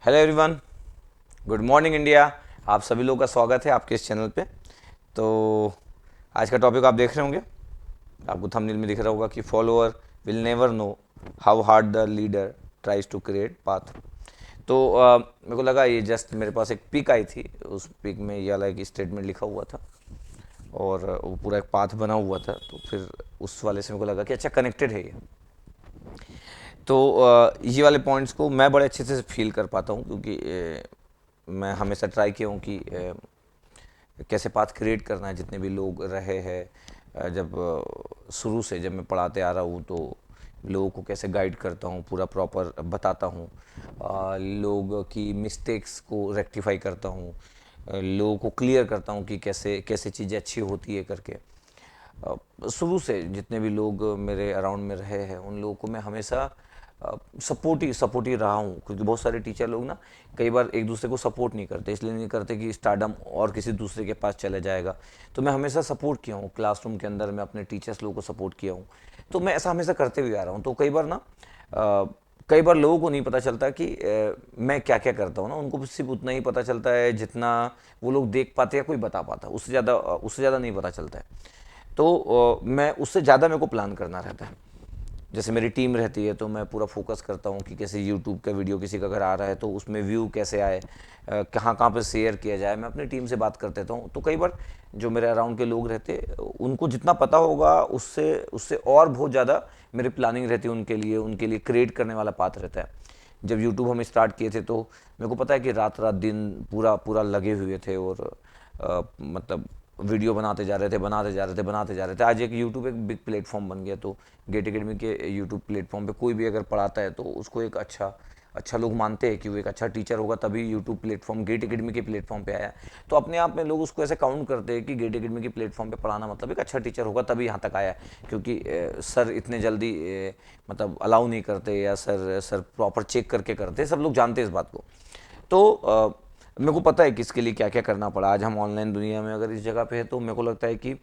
Hello everyone, good morning India. आप सभी लोगों का स्वागत है आपके इस चैनल पे। तो आज का टॉपिक आप देख रहे होंगे, आपको थंबनेल में दिख रहा होगा कि follower will never know how hard the leader tries to create path. तो मेरे को लगा ये जस्ट मेरे पास एक पिक आई थी, उस पिक में ये वाला एक स्टेटमेंट लिखा हुआ था और वो पूरा एक पाथ बना हुआ था। तो फिर उस वाले से मेरे को लगा कि अच्छा कनेक्टेड है ये। तो ये वाले पॉइंट्स को मैं बड़े अच्छे से फील कर पाता हूँ क्योंकि मैं हमेशा ट्राई किया हूँ कि कैसे पाथ क्रिएट करना है। जितने भी लोग रहे हैं जब शुरू से जब मैं पढ़ाते आ रहा हूँ तो लोगों को कैसे गाइड करता हूँ, पूरा प्रॉपर बताता हूँ, लोग की मिस्टेक्स को रेक्टिफाई करता हूँ, लोगों को क्लियर करता हूँ कि कैसे कैसे चीज़ें अच्छी होती है करके। शुरू से जितने भी लोग मेरे अराउंड में रहे हैं उन लोगों को मैं हमेशा सपोर्ट ही रहा हूँ। क्योंकि बहुत सारे टीचर लोग ना कई बार एक दूसरे को सपोर्ट नहीं करते, इसलिए नहीं करते कि स्टारडम और किसी दूसरे के पास चला जाएगा। तो मैं हमेशा सपोर्ट किया हूँ, क्लासरूम के अंदर मैं अपने टीचर्स लोगों को सपोर्ट किया हूँ। तो मैं ऐसा हमेशा करते हुए आ रहा हूँ। तो कई बार ना कई बार लोगों को नहीं पता चलता कि मैं क्या क्या करता हूँ ना, उनको सिर्फ उतना ही पता चलता है जितना वो लोग देख पाते हैं, कोई बता पाता, उससे ज़्यादा नहीं पता चलता है। तो मैं उससे ज़्यादा मेरे को प्लान करना रहता है। जैसे मेरी टीम रहती है तो मैं पूरा फोकस करता हूँ कि कैसे यूट्यूब का वीडियो किसी का अगर आ रहा है तो उसमें व्यू कैसे आए, कहाँ कहाँ पे शेयर किया जाए। मैं अपनी टीम से बात कर देता हूँ। तो कई बार जो मेरे अराउंड के लोग रहते उनको जितना पता होगा उससे उससे और बहुत ज़्यादा मेरी प्लानिंग रहती है उनके लिए क्रिएट करने वाला पाथ रहता है। जब यूट्यूब हम स्टार्ट किए थे तो मेरे को पता है कि रात रात दिन पूरा पूरा लगे हुए थे और मतलब वीडियो बनाते जा रहे थे। आज एक यूट्यूब एक बिग प्लेटफॉर्म बन गया। तो गेट एकेडमी के यूट्यूब प्लेटफॉर्म पे कोई भी अगर पढ़ाता है तो उसको एक अच्छा लोग मानते हैं कि वो एक अच्छा टीचर होगा, तभी यूट्यूब प्लेटफॉर्म गेट एकेडमी के प्लेटफॉर्म पे आया। तो अपने आप में लोग उसको ऐसे काउंट करते हैं कि गेट एकेडमी के प्लेटफॉर्म पे पढ़ाना मतलब एक अच्छा टीचर होगा तभी यहाँ तक आया। क्योंकि सर इतने जल्दी मतलब अलाउ नहीं करते, या सर प्रॉपर चेक करके करते, सब लोग जानते हैं इस बात को। तो मेरे को पता है कि इसके लिए क्या क्या करना पड़ा। आज हम ऑनलाइन दुनिया में अगर इस जगह पे है तो मेरे को लगता है कि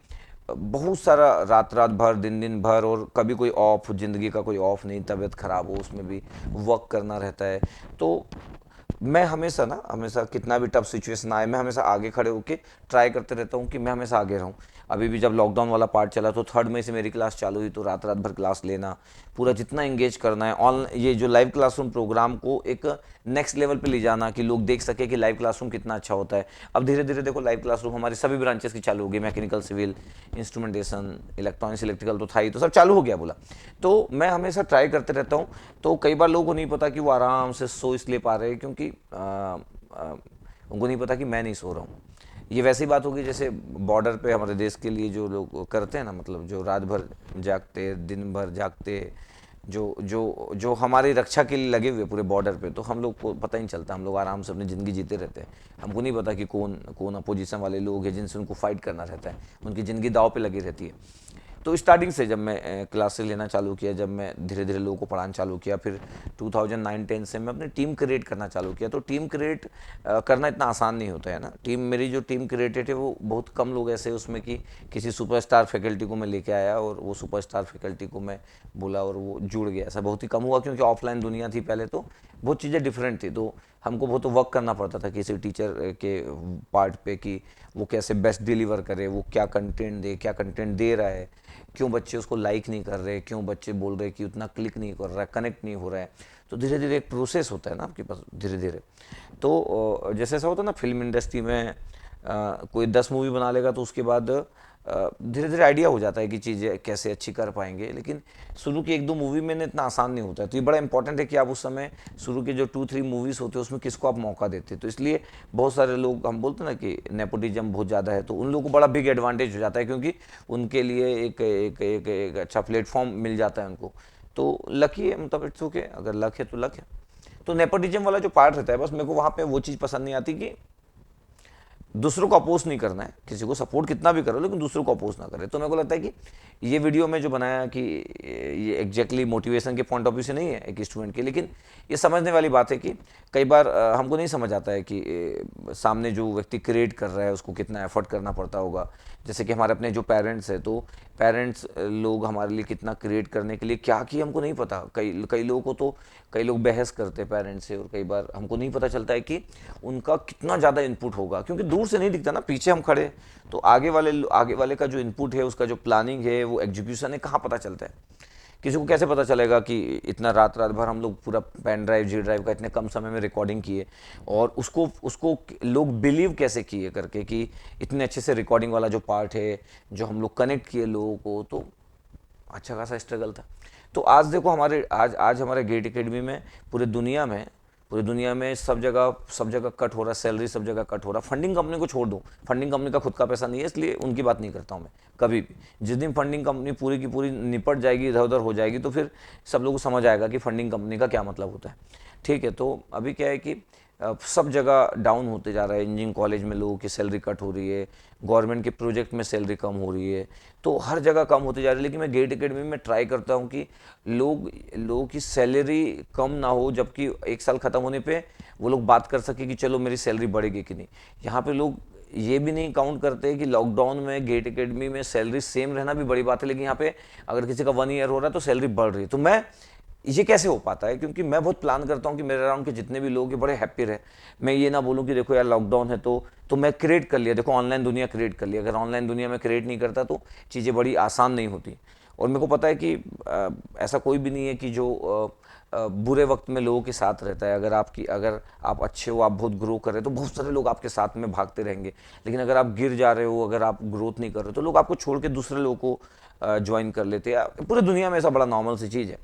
बहुत सारा रात रात भर दिन दिन भर, और कभी कोई ऑफ, ज़िंदगी का कोई ऑफ नहीं, तबीयत ख़राब हो उसमें भी वर्क करना रहता है। तो मैं हमेशा कितना भी टफ सिचुएशन आए मैं हमेशा आगे खड़े होकर ट्राई करते रहता हूँ कि मैं हमेशा आगे रहूँ। अभी भी जब लॉकडाउन वाला पार्ट चला तो 3 मई से मेरी क्लास चालू हुई। तो रात रात भर क्लास लेना, पूरा जितना इंगेज करना है ऑन ये जो लाइव क्लासरूम प्रोग्राम को एक नेक्स्ट लेवल पे ले जाना कि लोग देख सके कि लाइव क्लासरूम कितना अच्छा होता है। अब धीरे धीरे देखो लाइव क्लासरूम हमारी सभी ब्रांचेस की चालू हो गई, mechanical, civil, instrumentation, electronics, electrical तो था ही, तो सब चालू हो गया बोला। तो मैं हमेशा ट्राई करते रहता हूँ। तो कई बार लोगों को नहीं पता कि वो आराम से सो इसलिए पा रहे हैं क्योंकि उनको नहीं पता कि मैं नहीं सो रहा हूँ। ये वैसी बात होगी जैसे बॉर्डर पे हमारे देश के लिए जो लोग करते हैं ना, मतलब जो रात भर जागते, दिन भर जागते, जो जो जो हमारी रक्षा के लिए लगे हुए पूरे बॉर्डर पे, तो हम लोग को पता ही नहीं चलता, हम लोग आराम से अपनी ज़िंदगी जीते रहते हैं। हमको नहीं पता कि कौन कौन अपोजिशन वाले लोग हैं जिनसे उनको फाइट करना रहता है, उनकी ज़िंदगी दाव पे लगी रहती है। तो स्टार्टिंग से जब मैं क्लासेस लेना चालू किया, जब मैं धीरे धीरे लोगों को पढ़ाना चालू किया, फिर 2009-10 से मैं अपनी टीम क्रिएट करना चालू किया। तो टीम क्रिएट करना इतना आसान नहीं होता है ना। मेरी जो टीम क्रिएटेड है वो बहुत कम लोग ऐसे उसमें कि किसी सुपरस्टार फैकल्टी को मैं लेके आया और वो सुपरस्टार फैकल्टी को मैं बोला और वो जुड़ गया, ऐसा बहुत ही कम हुआ। क्योंकि ऑफलाइन दुनिया थी पहले, तो बहुत चीज़ें डिफरेंट थी। तो हमको बहुत वर्क करना पड़ता था किसी टीचर के पार्ट पे कि वो कैसे बेस्ट डिलीवर करे, वो क्या कंटेंट दे रहा है, क्यों बच्चे उसको लाइक नहीं कर रहे, क्यों बच्चे बोल रहे कि उतना क्लिक नहीं कर रहा है, कनेक्ट नहीं हो रहा है। तो धीरे धीरे एक प्रोसेस होता है ना आपके पास, धीरे धीरे। तो जैसे ऐसा होता है ना फिल्म इंडस्ट्री में, कोई 10 मूवी बना लेगा तो उसके बाद धीरे धीरे आइडिया हो जाता है कि चीज़ें कैसे अच्छी कर पाएंगे। लेकिन शुरू की 1-2 मूवी में इतना आसान नहीं होता है। तो ये बड़ा इंपॉर्टेंट है कि आप उस समय शुरू के जो 2-3 मूवीज़ होते हैं उसमें किसको आप मौका देते हैं। तो इसलिए बहुत सारे लोग, हम बोलते हैं ना कि नेपोटिज्म बहुत ज़्यादा है, तो उन लोगों को बड़ा बिग एडवांटेज हो जाता है क्योंकि उनके लिए एक अच्छा प्लेटफॉर्म मिल जाता है उनको। तो लकी है, मतलब इट्स ओके, अगर लक है तो लक है। तो नेपोटिज्म वाला जो पार्ट रहता है, बस मेरे को वहाँ पे वो चीज़ पसंद नहीं आती कि दूसरों को अपोज नहीं करना है, किसी को सपोर्ट कितना भी करो लेकिन दूसरों को अपोज ना करे। तो मेरे को लगता है कि ये वीडियो में जो बनाया कि ये एग्जैक्टली मोटिवेशन के पॉइंट ऑफ व्यू से नहीं है एक स्टूडेंट के, लेकिन ये समझने वाली बात है कि कई बार हमको नहीं समझ आता है कि सामने जो व्यक्ति क्रिएट कर रहा है उसको कितना एफर्ट करना पड़ता होगा। जैसे कि हमारे अपने जो पेरेंट्स हैं, तो पेरेंट्स लोग हमारे लिए कितना क्रिएट करने के लिए क्या किए हमको नहीं पता। कई कई लोगों को तो कई लोग बहस करते हैं पेरेंट्स से, और कई बार हमको नहीं पता चलता है कि उनका कितना ज़्यादा इनपुट होगा, क्योंकि दूर से नहीं दिखता ना, पीछे हम खड़े। तो आगे वाले का जो इनपुट है, उसका जो प्लानिंग है, वो एग्जीक्यूशन है, कहाँ पता चलता है। किसी को कैसे पता चलेगा कि इतना रात रात भर हम लोग पूरा पेन ड्राइव जी ड्राइव का इतने कम समय में रिकॉर्डिंग किए, और उसको उसको लोग बिलीव कैसे किए करके कि इतने अच्छे से रिकॉर्डिंग वाला जो पार्ट है, जो हम लोग कनेक्ट किए लोगों को, तो अच्छा खासा स्ट्रगल था। तो आज देखो हमारे आज आज हमारे गेट एकेडमी में पूरी दुनिया में सब जगह कट हो रहा, सैलरी सब जगह कट हो रहा। फंडिंग कंपनी को छोड़ दूँ, फंडिंग कंपनी का खुद का पैसा नहीं है, इसलिए उनकी बात नहीं करता हूँ मैं कभी भी। जिस दिन फंडिंग कंपनी पूरी की पूरी निपट जाएगी, इधर उधर हो जाएगी, तो फिर सब लोगों को समझ आएगा कि फंडिंग कंपनी का क्या मतलब होता है। ठीक है, तो अभी क्या है कि सब जगह डाउन होते जा रहा है। इंजीनियरिंग कॉलेज में लोगों की सैलरी कट हो रही है, गवर्नमेंट के प्रोजेक्ट में सैलरी कम हो रही है, तो हर जगह कम होती जा रही है। लेकिन मैं गेट एकेडमी में ट्राई करता हूँ कि लोगों की सैलरी कम ना हो, जबकि एक साल ख़त्म होने पे वो लोग बात कर सके कि चलो मेरी सैलरी बढ़ेगी कि नहीं। यहाँ पे लोग ये भी नहीं काउंट करते कि लॉकडाउन में गेट एकेडमी में सैलरी सेम रहना भी बड़ी बात है, लेकिन यहाँ पे अगर किसी का 1 ईयर हो रहा है तो सैलरी बढ़ रही है। तो मैं ये कैसे हो पाता है, क्योंकि मैं बहुत प्लान करता हूँ कि मेरे अराउंड के जितने भी लोग हैं बड़े हैप्पी रहे। मैं ये ना बोलूँ कि देखो यार लॉकडाउन है तो मैं क्रिएट कर लिया, देखो ऑनलाइन दुनिया क्रिएट कर लिया। अगर ऑनलाइन दुनिया में क्रिएट नहीं करता तो चीज़ें बड़ी आसान नहीं होती। और मेरे को पता है कि ऐसा कोई भी नहीं है कि जो बुरे वक्त में लोगों के साथ रहता है। अगर आप अच्छे हो, आप बहुत ग्रो कर रहे हो, तो बहुत सारे लोग आपके साथ में भागते रहेंगे। लेकिन अगर आप गिर जा रहे हो, अगर आप ग्रोथ नहीं कर रहे हो, तो लोग आपको छोड़ के दूसरे लोगों को ज्वाइन कर लेते हैं। पूरी दुनिया में ऐसा बड़ा नॉर्मल सी चीज़ है।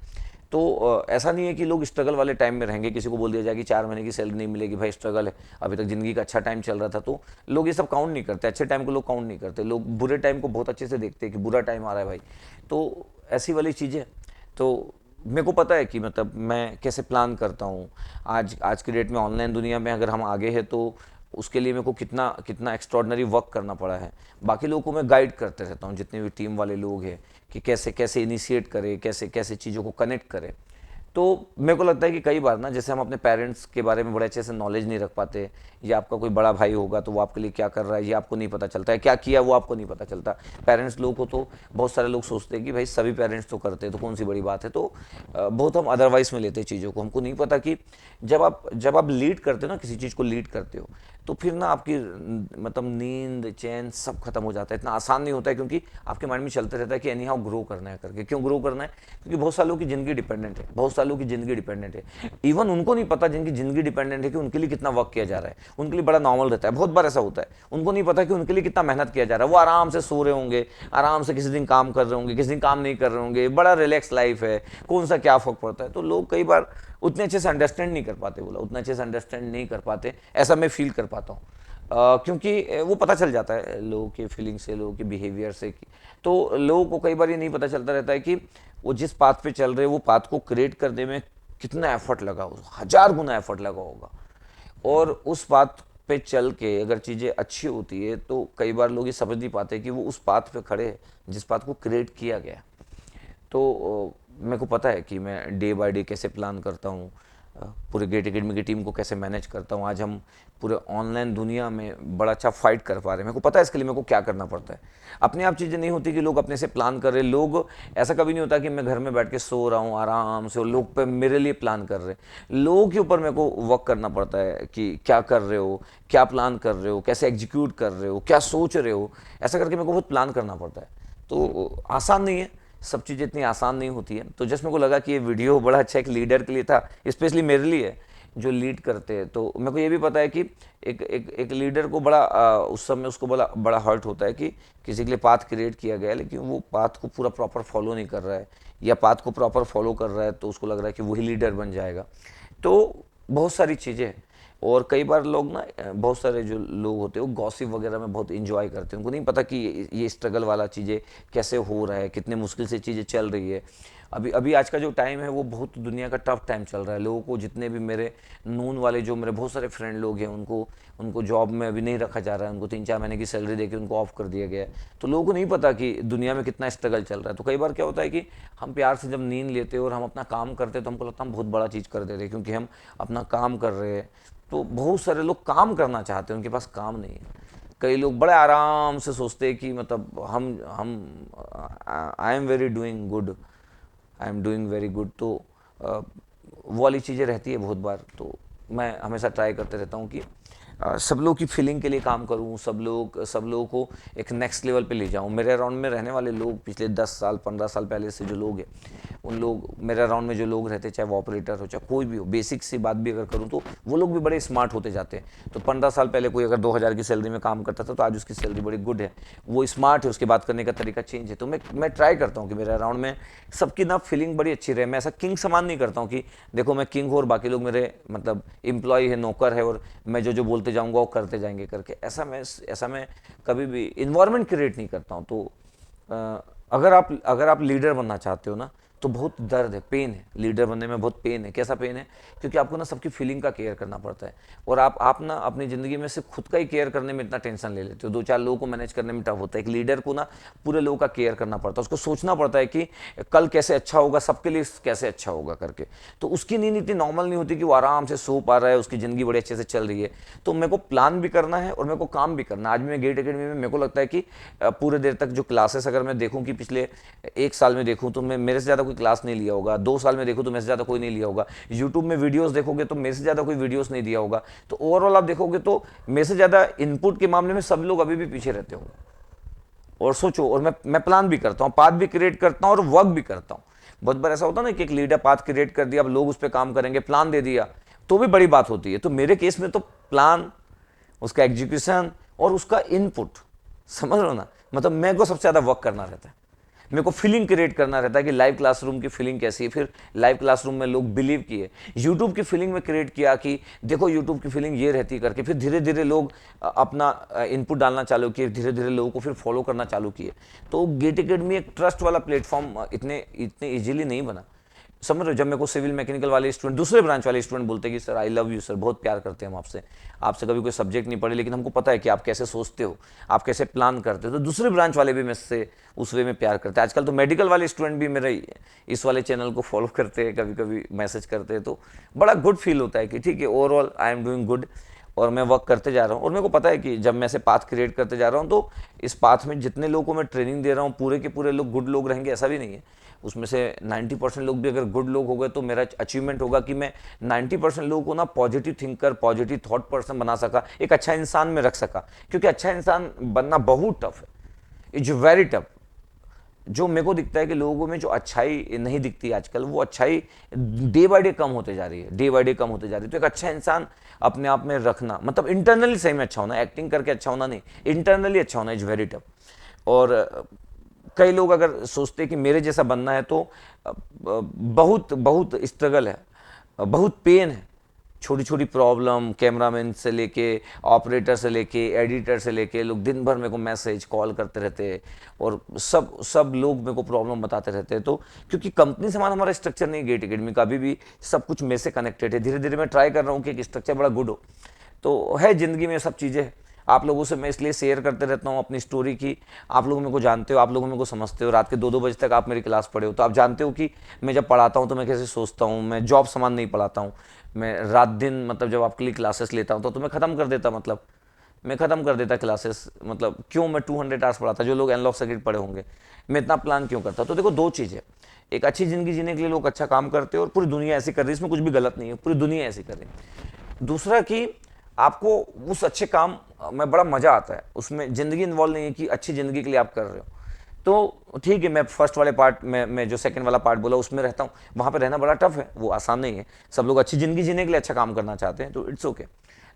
तो ऐसा नहीं है कि लोग स्ट्रगल वाले टाइम में रहेंगे। किसी को बोल दिया जाए कि 4 महीने की सैलरी नहीं मिलेगी, भाई स्ट्रगल है, अभी तक ज़िंदगी का अच्छा टाइम चल रहा था, तो लोग ये सब काउंट नहीं करते। अच्छे टाइम को लोग काउंट नहीं करते, लोग बुरे टाइम को बहुत अच्छे से देखते हैं कि बुरा टाइम आ रहा है भाई। तो ऐसी वाली चीज़ें, तो मेरे को पता है कि मतलब मैं कैसे प्लान करता हूँ। आज की डेट में ऑनलाइन दुनिया में अगर हम आगे हैं, तो उसके लिए मेरे को कितना कितना एक्स्ट्रॉर्डनरी वर्क करना पड़ा है। बाकी लोगों को मैं गाइड करते रहता हूँ, जितने भी टीम वाले लोग हैं, कि कैसे कैसे इनिशिएट करें, कैसे कैसे चीज़ों को कनेक्ट करें। तो मेरे को लगता है कि कई बार ना, जैसे हम अपने पेरेंट्स के बारे में बड़े अच्छे से नॉलेज नहीं रख पाते, या आपका कोई बड़ा भाई होगा तो वो आपके लिए क्या कर रहा है ये आपको नहीं पता चलता है, क्या किया वो आपको नहीं पता चलता। पेरेंट्स लोगों को तो बहुत सारे लोग सोचते हैं कि भाई सभी पेरेंट्स तो करते हैं तो कौन सी बड़ी बात है, तो बहुत हम अदरवाइज में लेते हैं चीज़ों को। हमको नहीं पता कि जब आप लीड करते हो ना, किसी चीज़ को लीड करते हो, तो फिर ना आपकी मतलब नींद चैन सब खत्म हो जाता है। इतना आसान नहीं होता है, क्योंकि आपके माइंड में चलते रहता है कि एनी हाउ ग्रो करना है करके। क्यों ग्रो करना है? क्योंकि बहुत सालों की ज़िंदगी डिपेंडेंट है, बहुत सालों की ज़िंदगी डिपेंडेंट है। इवन उनको नहीं पता जिनकी ज़िंदगी डिपेंडेंट है कि उनके लिए कितना वर्क किया जा रहा है। उनके लिए बड़ा नॉर्मल रहता है, बहुत बार ऐसा होता है, उनको नहीं पता कि उनके लिए कितना मेहनत किया जा रहा है। वो आराम से सो रहे होंगे, आराम से किसी दिन काम कर रहे होंगे, किसी दिन काम नहीं कर रहे होंगे, बड़ा रिलैक्स लाइफ है, कौन सा क्या फर्क पड़ता है। तो लोग कई बार उतने अच्छे से अंडरस्टैंड नहीं कर पाते, बोला उतने अच्छे से अंडरस्टैंड नहीं कर पाते, ऐसा मैं फील कर पाता हूँ। क्योंकि वो पता चल जाता है लोगों के फीलिंग से, लोगों के बिहेवियर से। तो लोगों को कई बार ये नहीं पता चलता रहता है कि वो जिस पाथ पे चल रहे हैं, वो पाथ को क्रिएट करने में कितना एफर्ट लगा, 1000 गुना एफर्ट लगा होगा। और उस पाथ पे चल के अगर चीज़ें अच्छी होती है, तो कई बार लोग ये समझ नहीं पाते कि वो उस पाथ पे खड़े हैं जिस पाथ को क्रिएट किया गया। तो मेरे को पता है कि मैं डे बाय डे कैसे प्लान करता हूँ, पूरे गेट एकेडमी की टीम को कैसे मैनेज करता हूँ। आज हम पूरे ऑनलाइन दुनिया में बड़ा अच्छा फाइट कर पा रहे हैं। मेरे को पता है इसके लिए मेरे को क्या करना पड़ता है। अपने आप चीज़ें नहीं होती कि लोग अपने से प्लान कर रहे। लोग ऐसा कभी नहीं होता कि मैं घर में बैठ के सो रहा हूँ आराम से और लोग पे मेरे लिए प्लान कर रहे हैं। लोगों के ऊपर मेरे को वर्क करना पड़ता है कि क्या कर रहे हो, क्या प्लान कर रहे हो, कैसे एग्जीक्यूट कर रहे हो, क्या सोच रहे हो। ऐसा करके मेरे को बहुत प्लान करना पड़ता है। तो आसान नहीं है, सब चीज़ें इतनी आसान नहीं होती है। तो जस्ट मेरे को लगा कि ये वीडियो बड़ा अच्छा एक लीडर के लिए था, स्पेशली मेरे लिए जो लीड करते हैं। तो मेरे को ये भी पता है कि एक लीडर को बड़ा उस समय उसको बड़ा बड़ा हर्ट होता है कि किसी के लिए पाथ क्रिएट किया गया है, लेकिन वो पाथ को पूरा प्रॉपर फॉलो नहीं कर रहा है, या पाथ को प्रॉपर फॉलो कर रहा है तो उसको लग रहा है कि वही लीडर बन जाएगा। तो बहुत सारी चीज़ें हैं। और कई बार लोग ना, बहुत सारे जो लोग होते हैं वो गॉसिप वगैरह में बहुत इंजॉय करते हैं। उनको नहीं पता कि ये स्ट्रगल वाला चीज़ें कैसे हो रहा है, कितने मुश्किल से चीज़ें चल रही है। अभी अभी आज का जो टाइम है वो बहुत दुनिया का टफ टाइम चल रहा है। लोगों को, जितने भी मेरे नून वाले जो मेरे बहुत सारे फ्रेंड लोग हैं, उनको जॉब में अभी नहीं रखा जा रहा है। उनको 3-4 महीने की सैलरी देके उनको ऑफ कर दिया गया है। तो लोगों को नहीं पता कि दुनिया में कितना स्ट्रगल चल रहा है। तो कई बार क्या होता है कि हम प्यार से जब नींद लेते हैं और हम अपना काम करते हैं, तो हमको लगता है हम बहुत बड़ा चीज़ कर दे रहे हैं, क्योंकि हम अपना काम कर रहे हैं। तो बहुत सारे लोग काम करना चाहते हैं, उनके पास काम नहीं है। कई लोग बड़े आराम से सोचते हैं कि मतलब हम I am very doing good, I am doing very good. तो वो वाली चीज़ें रहती है बहुत बार। तो मैं हमेशा ट्राई करते रहता हूँ कि सब लोग की फीलिंग के लिए काम करूँ, सब लोगों को एक नेक्स्ट लेवल पे ले जाऊँ। मेरे अराउंड में रहने वाले लोग पिछले 10 साल 15 साल पहले से जो लोग हैं, उन लोग मेरे अराउंड में जो लोग रहते, चाहे वो ऑपरेटर हो चाहे कोई भी हो, बेसिक सी बात भी अगर करूँ तो वो लोग भी बड़े स्मार्ट होते जाते हैं। तो 15 साल पहले कोई अगर 2000 की सैलरी में काम करता था तो आज उसकी सैलरी बड़ी गुड है, वो स्मार्ट है, उसकी बात करने का तरीका चेंज है। तो मैं ट्राई करता हूँ कि मेरे अराउंड में सबकी ना फीलिंग बड़ी अच्छी रहे। मैं ऐसा किंग समान नहीं करता हूँ कि देखो मैं किंग हूँ और बाकी लोग मेरे मतलब एम्प्लॉय है, नौकर है, और मैं जो जो बोलते जाऊँगा वो करते जाएंगे करके। ऐसा मैं कभी भी इन्वायरमेंट क्रिएट नहीं करता हूँ। तो अगर आप लीडर बनना चाहते हो ना, तो बहुत दर्द है, पेन है, लीडर बनने में बहुत पेन है। कैसा पेन है? क्योंकि आपको ना सबकी फीलिंग का केयर करना पड़ता है, और आप ना अपनी ज़िंदगी में सिर्फ खुद का ही केयर करने में इतना टेंशन ले लेते हो, 2-4 लोगों को मैनेज करने में टफ होता है। एक लीडर को ना पूरे लोगों का केयर करना पड़ता है, उसको सोचना पड़ता है कि कल कैसे अच्छा होगा, सबके लिए कैसे अच्छा होगा करके। तो उसकी नींद इतनी नॉर्मल नहीं होती कि वो आराम से सो पा रहा है, उसकी ज़िंदगी बड़े अच्छे से चल रही है। तो मेरे को प्लान भी करना है और मेरे को काम भी करना है। आज मैं गेट अकेडमी में मेरे को लगता है कि पूरे देर तक जो क्लासेस अगर मैं देखूँ कि पिछले 1 साल में देखूँ तो मैं मेरे से ज़्यादा कोई क्लास नहीं लिया होगा, 2 साल में देखो तो मेरे से ज़्यादा कोई नहीं लिया होगा, यूट्यूब में वीडियोस देखोगे तो मेरे से ज़्यादा कोई वीडियोस नहीं दिया होगा। तो ओवरऑल आप देखोगे तो मेरे से ज़्यादा इनपुट के मामले में सब लोग अभी भी पीछे रहते होंगे। और सोचो, और मैं प्लान भी करता हूँ, पाथ भी क्रिएट करता हूँ और वर्क भी करता हूँ। बहुत बार ऐसा होता है ना कि एक लीडर पाथ क्रिएट कर दिया, अब लोग उस पर काम करेंगे, प्लान दे दिया तो भी बड़ी बात होती है। तो मेरे केस में तो प्लान, उसका एग्जीक्यूशन और उसका इनपुट, समझ लो ना, मतलब मेरे को सबसे ज़्यादा वर्क करना रहता है। मेरे को फीलिंग क्रिएट करना रहता है कि लाइव क्लासरूम की फीलिंग कैसी है, फिर लाइव क्लासरूम में लोग बिलीव किए, यूट्यूब की फीलिंग में क्रिएट किया कि देखो यूट्यूब की फीलिंग ये रहती करके, फिर धीरे धीरे लोग अपना इनपुट डालना चालू किए, धीरे धीरे लोगों को फिर फॉलो करना चालू किए। तो गेट अकेडमी एक ट्रस्ट वाला प्लेटफॉर्म इतने ईजिली नहीं बना। समझ रहे हो? जब मेरे को सिविल मैकेनिकल वाले स्टूडेंट, दूसरे ब्रांच वाले स्टूडेंट बोलते हैं कि sir I love you sir, बहुत प्यार करते हैं हम आपसे, आपसे कभी कोई सब्जेक्ट नहीं पढ़े लेकिन हमको पता है कि आप कैसे सोचते हो, आप कैसे प्लान करते हो। तो दूसरे ब्रांच वाले भी मुझसे उस वे में प्यार करते हैं। आजकल तो मेडिकल वाले स्टूडेंट भी मेरे इस वाले चैनल को फॉलो करते हैं, कभी कभी मैसेज करते हैं। तो बड़ा गुड फील होता है कि ठीक है, overall I am doing good और मैं वर्क करते जा रहा हूँ। और मेरे को पता है कि जब मैं ऐसे पाथ क्रिएट करते जा रहा हूँ तो इस पाथ में जितने लोगों को मैं ट्रेनिंग दे रहा हूँ पूरे के पूरे लोग गुड लोग रहेंगे ऐसा भी नहीं है। उसमें से 90% लोग भी अगर गुड लोग हो गए तो मेरा अचीवमेंट होगा कि मैं 90% लोगों को ना positive thinker, positive thought person बना सका, एक अच्छा इंसान में रख सका। क्योंकि अच्छा इंसान बनना बहुत टफ है, इट्स वेरी टफ। जो मेरे को दिखता है कि लोगों में जो अच्छाई नहीं दिखती आजकल, वो अच्छाई डे बाय डे कम होते जा रही है, डे बाय डे कम होते जा रही है। तो एक अच्छा इंसान अपने आप में रखना, मतलब इंटरनली सही में अच्छा होना, एक्टिंग करके अच्छा होना नहीं, इंटरनली अच्छा होना, इज वेरी टफ। और कई लोग अगर सोचते हैं कि मेरे जैसा बनना है तो बहुत बहुत स्ट्रगल है, बहुत पेन है, छोटी छोटी प्रॉब्लम, कैमरामैन से लेके ऑपरेटर से लेके एडिटर से लेके लोग दिन भर मेरे को मैसेज कॉल करते रहते हैं, और सब लोग मेरे को प्रॉब्लम बताते रहते हैं। तो क्योंकि कंपनी से हमारा स्ट्रक्चर नहीं, गेट अकेडमी का अभी भी सब कुछ मेरे से कनेक्टेड है। धीरे धीरे मैं ट्राई कर रहा हूँ कि एक स्ट्रक्चर बड़ा गुड हो। तो है ज़िंदगी में सब चीज़ें आप लोगों से मैं इसलिए शेयर करते रहता हूँ अपनी स्टोरी की। आप लोग मेरे को जानते हो, आप लोग मेरे को समझते हो, रात के 2-2 बजे तक आप मेरी क्लास पढ़े हो, तो आप जानते हो कि मैं जब पढ़ाता हूँ तो मैं कैसे सोचता हूँ। मैं जॉब समान नहीं पढ़ाता हूँ, मैं रात दिन मतलब जब आपके लिए क्लासेस लेता हूँ तो मैं ख़त्म कर देता, मतलब मैं ख़त्म कर देता क्लासेस। मतलब क्यों मैं 200 आवर्स पढ़ाता, जो लोग एनलॉग सर्किट पढ़े होंगे, मैं इतना प्लान क्यों करता। तो देखो 2 चीज़ है, एक अच्छी ज़िंदगी जीने के लिए लोग अच्छा काम करते हैं और पूरी दुनिया ऐसी कर रही है, इसमें कुछ भी गलत नहीं है, पूरी दुनिया ऐसी कर रही है। दूसरा कि आपको उस अच्छे काम में बड़ा मज़ा आता है, उसमें ज़िंदगी इन्वॉल्व नहीं है कि अच्छी ज़िंदगी के लिए आप कर रहे हो। तो ठीक है, मैं फर्स्ट वाले पार्ट में जो सेकंड वाला पार्ट बोला उसमें रहता हूँ, वहाँ पे रहना बड़ा टफ है, वो आसान नहीं है। सब लोग अच्छी ज़िंदगी जीने के लिए अच्छा काम करना चाहते हैं, तो इट्स ओके।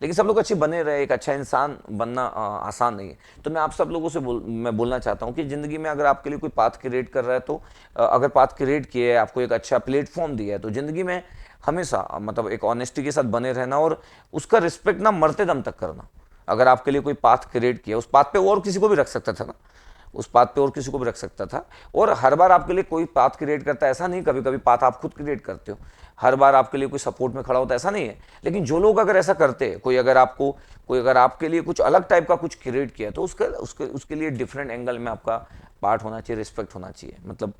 लेकिन सब लोग अच्छे बने रहे, एक अच्छा इंसान बनना आसान नहीं है। तो मैं आप सब लोगों से मैं बोलना चाहता हूँ कि ज़िंदगी में अगर आपके लिए कोई पाथ क्रिएट कर रहा है तो अगर पाथ क्रिएट किया है, आपको एक अच्छा प्लेटफॉर्म दिया है, तो ज़िंदगी में हमेशा मतलब एक ऑनेस्टी के साथ बने रहना और उसका रिस्पेक्ट ना मरते दम तक करना। अगर आपके लिए कोई पाथ क्रिएट किया, उस पाथ पे और किसी को भी रख सकता था ना, उस पाथ पे और किसी को भी रख सकता था। और हर बार आपके लिए कोई पाथ क्रिएट करता है ऐसा नहीं, कभी कभी पाथ आप खुद क्रिएट करते हो। हर बार आपके लिए कोई सपोर्ट में खड़ा होता है ऐसा नहीं है। लेकिन जो लोग अगर ऐसा करते हैं, कोई अगर आपके लिए कुछ अलग टाइप का कुछ क्रिएट किया, तो उसके लिए डिफरेंट एंगल में आपका पार्ट होना चाहिए, रिस्पेक्ट होना चाहिए। मतलब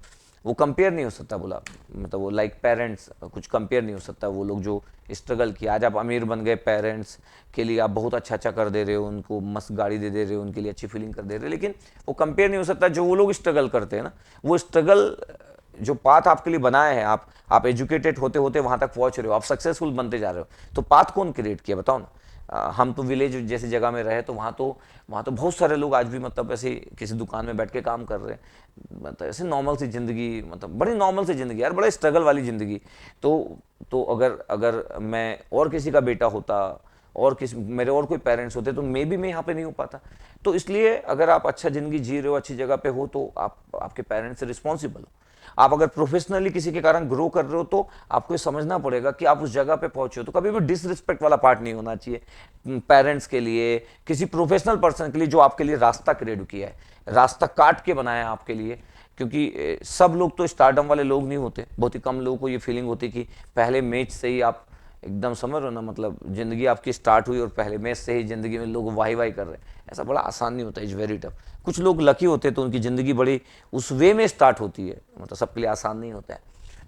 वो कंपेयर नहीं हो सकता, बोला मतलब वो लाइक पेरेंट्स कुछ कंपेयर नहीं हो सकता। वो लोग जो स्ट्रगल किया, आज आप अमीर बन गए, पेरेंट्स के लिए आप बहुत अच्छा अच्छा कर दे रहे हो, उनको मस्त गाड़ी दे दे रहे हो, उनके लिए अच्छी फीलिंग कर दे रहे हो, लेकिन वो कंपेयर नहीं हो सकता जो वो लोग स्ट्रगल करते हैं ना। वो स्ट्रगल जो पाथ आपके लिए बनाए हैं, आप एजुकेटेड होते होते वहां तक पहुंच रहे हो, आप सक्सेसफुल बनते जा रहे हो, तो पाथ कौन क्रिएट किया बताओ ना। हम तो विलेज जैसी जगह में रहे, तो वहाँ तो बहुत सारे लोग आज भी मतलब ऐसे किसी दुकान में बैठ के काम कर रहे हैं, मतलब ऐसे नॉर्मल सी ज़िंदगी, मतलब बड़ी नॉर्मल सी ज़िंदगी यार, बड़े स्ट्रगल वाली ज़िंदगी। तो अगर मैं और किसी का बेटा होता, और किसी मेरे और कोई पेरेंट्स होते, तो मे बी मैं यहाँ पे नहीं हो पाता। तो इसलिए अगर आप अच्छा ज़िंदगी जी रहे हो, अच्छी जगह पे हो, तो आप आपके पेरेंट्स से रिस्पॉन्सिबल हो। आप अगर प्रोफेशनली किसी के कारण ग्रो कर रहे हो, तो आपको ये समझना पड़ेगा कि आप उस जगह पे पहुंचे हो। तो कभी भी डिसरिस्पेक्ट वाला पार्ट नहीं होना चाहिए पेरेंट्स के लिए, किसी प्रोफेशनल पर्सन के लिए जो आपके लिए रास्ता क्रिएट किया है, रास्ता काट के बनाया है आपके लिए। क्योंकि सब लोग तो स्टारडम वाले लोग नहीं होते, बहुत ही कम लोगों को ये फीलिंग होती कि पहले मैच से ही आप एकदम समझ रहे हो ना, मतलब ज़िंदगी आपकी स्टार्ट हुई और पहले मैच से ही ज़िंदगी में लोग वाही वाही कर रहे हैं। ऐसा बड़ा आसान नहीं होता, इज़ वेरी टफ। कुछ लोग लकी होते हैं तो उनकी ज़िंदगी बड़ी उस वे में स्टार्ट होती है, मतलब सबके लिए आसान नहीं होता है।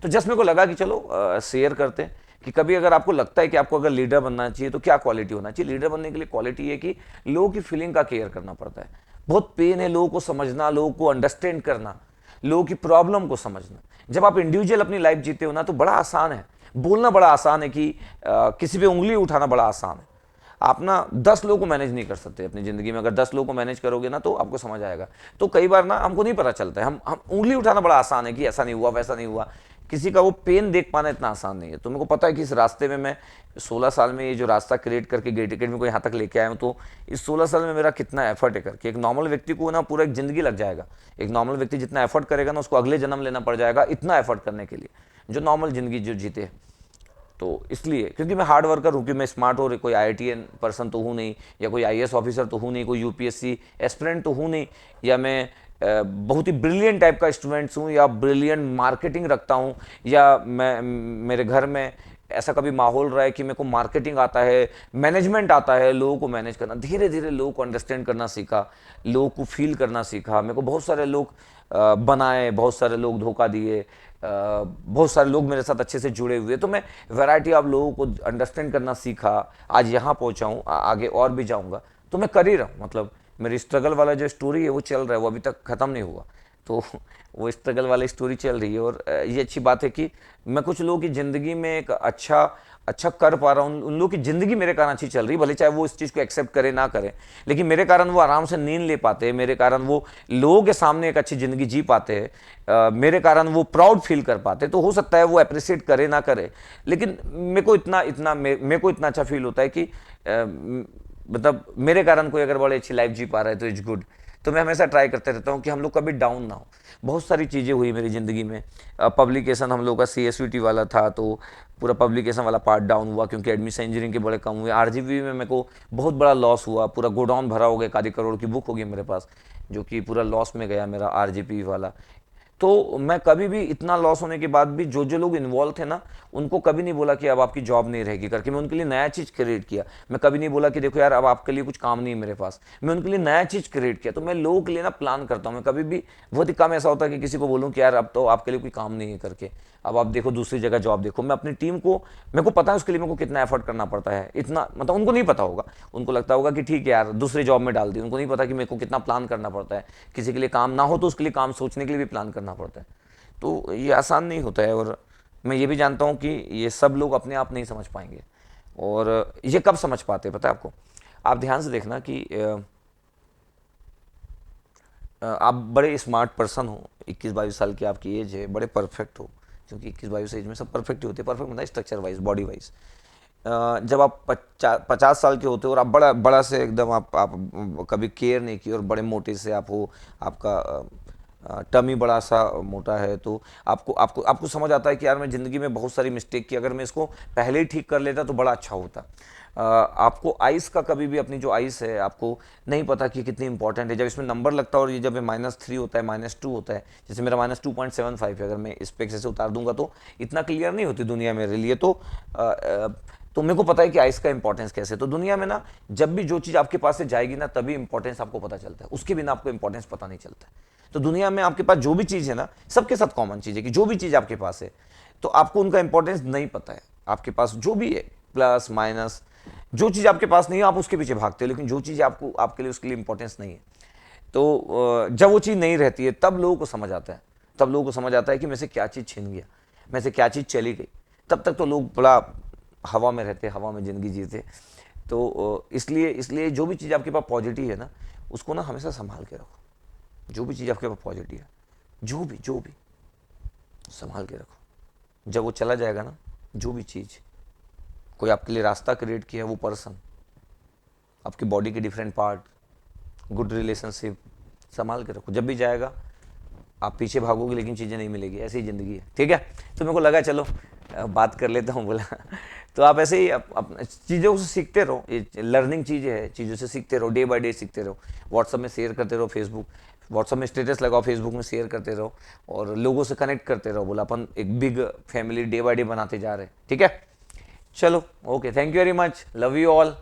तो जस्ट मेरे को लगा कि चलो शेयर करते हैं कि कभी अगर आपको लगता है कि आपको अगर लीडर बनना चाहिए तो क्या क्वालिटी होना चाहिए। लीडर बनने के लिए क्वालिटी है कि लोगों की फीलिंग का केयर करना पड़ता है। बहुत पेन है लोगों को समझना, लोगों को अंडरस्टैंड करना, लोगों की प्रॉब्लम को समझना। जब आप इंडिविजुअल अपनी लाइफ जीते हो ना, तो बड़ा आसान है, बोलना बड़ा आसान है कि किसी पे उंगली उठाना बड़ा आसान है। आप ना 10 लोगों को मैनेज नहीं कर सकते अपनी ज़िंदगी में। अगर 10 लोगों को मैनेज करोगे ना, तो आपको समझ आएगा। तो कई बार ना हमको नहीं पता चलता है, हम उंगली उठाना बड़ा आसान है कि ऐसा नहीं हुआ, वैसा नहीं हुआ। किसी का वो पेन देख पाना इतना आसान नहीं है। तो मेरे को पता है कि इस रास्ते में मैं 16 साल में ये जो रास्ता क्रिएट करके गेट अकेडमी को यहाँ तक लेके आया हूँ, तो इस 16 साल में मेरा कितना एफर्ट है करके। एक नॉर्मल व्यक्ति को ना पूरा एक ज़िंदगी लग जाएगा। एक नॉर्मल व्यक्ति जितना एफर्ट करेगा ना, उसको अगले जन्म लेना पड़ जाएगा इतना एफर्ट करने के लिए, जो नॉर्मल ज़िंदगी जो जीते। तो इसलिए क्योंकि मैं हार्ड वर्कर हूँ, कि मैं स्मार्ट और कोई आईआईटीएन पर्सन तो हूँ नहीं, या कोई आईएएस ऑफिसर तो हूँ नहीं, कोई यूपीएससी एस्पिरेंट तो हूँ नहीं, या मैं बहुत ही ब्रिलियंट टाइप का स्टूडेंट्स हूँ, या ब्रिलियंट मार्केटिंग रखता हूँ, या मैं मेरे घर में ऐसा कभी माहौल रहा है कि मेरे को मार्केटिंग आता है, मैनेजमेंट आता है, लोगों को मैनेज करना। धीरे धीरे लोगों को अंडरस्टैंड करना सीखा, लोगों को फील करना सीखा। मेरे को बहुत सारे लोग बनाए, बहुत सारे लोग धोखा दिए, बहुत सारे लोग मेरे साथ अच्छे से जुड़े हुए, तो मैं वैरायटी ऑफ लोगों को अंडरस्टैंड करना सीखा। आज यहाँ पहुँचा हूँ, आगे और भी जाऊँगा। तो मैं कर ही रहा हूँ, मतलब मेरी स्ट्रगल वाला जो स्टोरी है वो चल रहा है, वो अभी तक ख़त्म नहीं हुआ। तो वो स्ट्रगल वाली स्टोरी चल रही है। और ये अच्छी बात है कि मैं कुछ लोगों की ज़िंदगी में एक अच्छा कर पा रहा हूँ। उन लोगों की ज़िंदगी मेरे कारण अच्छी चल रही, भले चाहे वो इस चीज़ को एक्सेप्ट करे ना करे, लेकिन मेरे कारण वो आराम से नींद ले पाते हैं, मेरे कारण वो लोगों के सामने एक अच्छी ज़िंदगी जी पाते हैं, मेरे कारण वो प्राउड फील कर पाते हैं। तो हो सकता है वो अप्रिशिएट करे ना करे, लेकिन मेरे को इतना अच्छा फील होता है कि मतलब मेरे कारण कोई अगर बड़ी अच्छी लाइफ जी पा रहा है तो इट्स गुड। तो मैं हमेशा ट्राई करते रहता हूँ कि हम लोग कभी डाउन ना हो। बहुत सारी चीज़ें हुई मेरी ज़िंदगी में। पब्लिकेशन हम लोग का सीएसवीटी वाला था, तो पूरा पब्लिकेशन वाला पार्ट डाउन हुआ क्योंकि एडमिशन इंजीनियरिंग के बड़े कम हुए। आरजीबी में मेरे को बहुत बड़ा लॉस हुआ, पूरा गोडाउन भरा हो गया, 1 करोड़ की बुक होगी मेरे पास, जो कि पूरा लॉस में गया मेरा आरजीपी वाला। तो मैं कभी भी इतना लॉस होने के बाद भी जो जो लोग इन्वॉल्व थे ना, उनको कभी नहीं बोला कि अब आपकी जॉब नहीं रहेगी करके। मैं उनके लिए नया चीज़ क्रिएट किया। मैं कभी नहीं बोला कि देखो यार अब आपके लिए कुछ काम नहीं है मेरे पास। मैं उनके लिए नया चीज़ क्रिएट किया। तो मैं लोगों के लिए ना प्लान करता हूँ। मैं कभी भी, बहुत ही कम ऐसा होता है कि किसी को बोलूँ कि यार अब तो आपके लिए कोई काम नहीं है करके, अब आप देखो दूसरी जगह जॉब देखो। मैं अपनी टीम को, मेरे को पता है उसके लिए मेरे को कितना एफर्ट करना पड़ता है। इतना मतलब उनको नहीं पता होगा, उनको लगता होगा कि ठीक है यार दूसरी जॉब में डाल दी। उनको नहीं पता कि मेरे को कितना प्लान करना पड़ता है। किसी के लिए काम ना हो तो उसके लिए काम सोचने के लिए भी प्लान करना पड़ता है। तो ये आसान नहीं होता है। और मैं ये भी जानता हूँ कि ये सब लोग अपने आप नहीं समझ पाएंगे। और ये कब समझ पाते हैं पता है आपको? आप ध्यान से देखना कि आप बड़े स्मार्ट पर्सन हो, 21-22 साल की आपकी एज है, बड़े परफेक्ट हो, क्योंकि 21-22 एज में सब परफेक्ट ही होते हैं। परफेक्ट मतलब स्ट्रक्चर वाइज, बॉडी वाइज। जब आप 50 साल के होते हो और आप बड़ा बड़ा से एकदम आप कभी केयर नहीं की और बड़े मोटे से आप हो, आपका टमी बड़ा सा मोटा है, तो आपको आपको आपको समझ आता है कि यार मैं ज़िंदगी में बहुत सारी मिस्टेक की, अगर मैं इसको पहले ही ठीक कर लेता तो बड़ा अच्छा होता। आपको आइस का कभी भी, अपनी जो आइस है, आपको नहीं पता कि कितनी इंपॉर्टेंट है। जब इसमें नंबर लगता है और ये जब -3 होता है, -2 होता है, जैसे मेरा -2.75 है, अगर मैं इस पे से उतार दूंगा तो इतना क्लियर नहीं होती दुनिया मेरे लिए। तो मेरे को पता है कि आइस का इंपॉर्टेंस कैसे है। तो दुनिया में ना जब भी जो चीज़ आपके पास से जाएगी ना, तभी इंपॉर्टेंस आपको पता चलता है, उसके बिना आपको इंपॉर्टेंस पता नहीं चलता है। तो दुनिया में आपके पास जो भी चीज़ है ना, सबके साथ कॉमन चीज़ है कि जो भी चीज़ आपके पास है तो आपको उनका इंपॉर्टेंस नहीं पता है। आपके पास जो भी है, प्लस माइनस, जो चीज़ आपके पास नहीं है आप उसके पीछे भागते हो, लेकिन जो चीज़ आपको आपके लिए उसके लिए इंपॉर्टेंस नहीं है, तो जब वो चीज़ नहीं रहती है तब लोगों को समझ आता है, तब लोगों को समझ आता है कि मेरे से क्या चीज़ छिन गया, मेरे से क्या चीज़ चली गई। तब तक तो लोग बड़ा हवा में रहते, हवा में ज़िंदगी जीते। तो इसलिए इसलिए जो भी चीज़ आपके पास पॉजिटिव है ना, उसको ना हमेशा संभाल के रखो। जो भी चीज़ आपके पास पॉजिटिव है, जो भी संभाल के रखो। जब वो चला जाएगा ना, जो भी चीज़ कोई आपके लिए रास्ता क्रिएट किया, वो पर्सन, आपकी बॉडी के डिफरेंट पार्ट, गुड रिलेशनशिप, संभाल के रखो। जब भी जाएगा आप पीछे भागोगे लेकिन चीज़ें नहीं मिलेगी, ऐसी ही ज़िंदगी है। ठीक है, तो मेरे को लगा चलो बात कर लेता हूँ, बोला तो आप ऐसे ही चीज़ों से सीखते रहो, ये लर्निंग चीज़ें है, चीज़ों से सीखते रहो, डे बाय डे सीखते रहो। व्हाट्सअप में शेयर करते रहो, व्हाट्सअप में स्टेटस लगाओ, फेसबुक में शेयर करते रहो और लोगों से कनेक्ट करते रहो। बोला अपन एक big family day by day बनाते जा रहे हैं। ठीक है, चलो okay, thank you very much, love you all.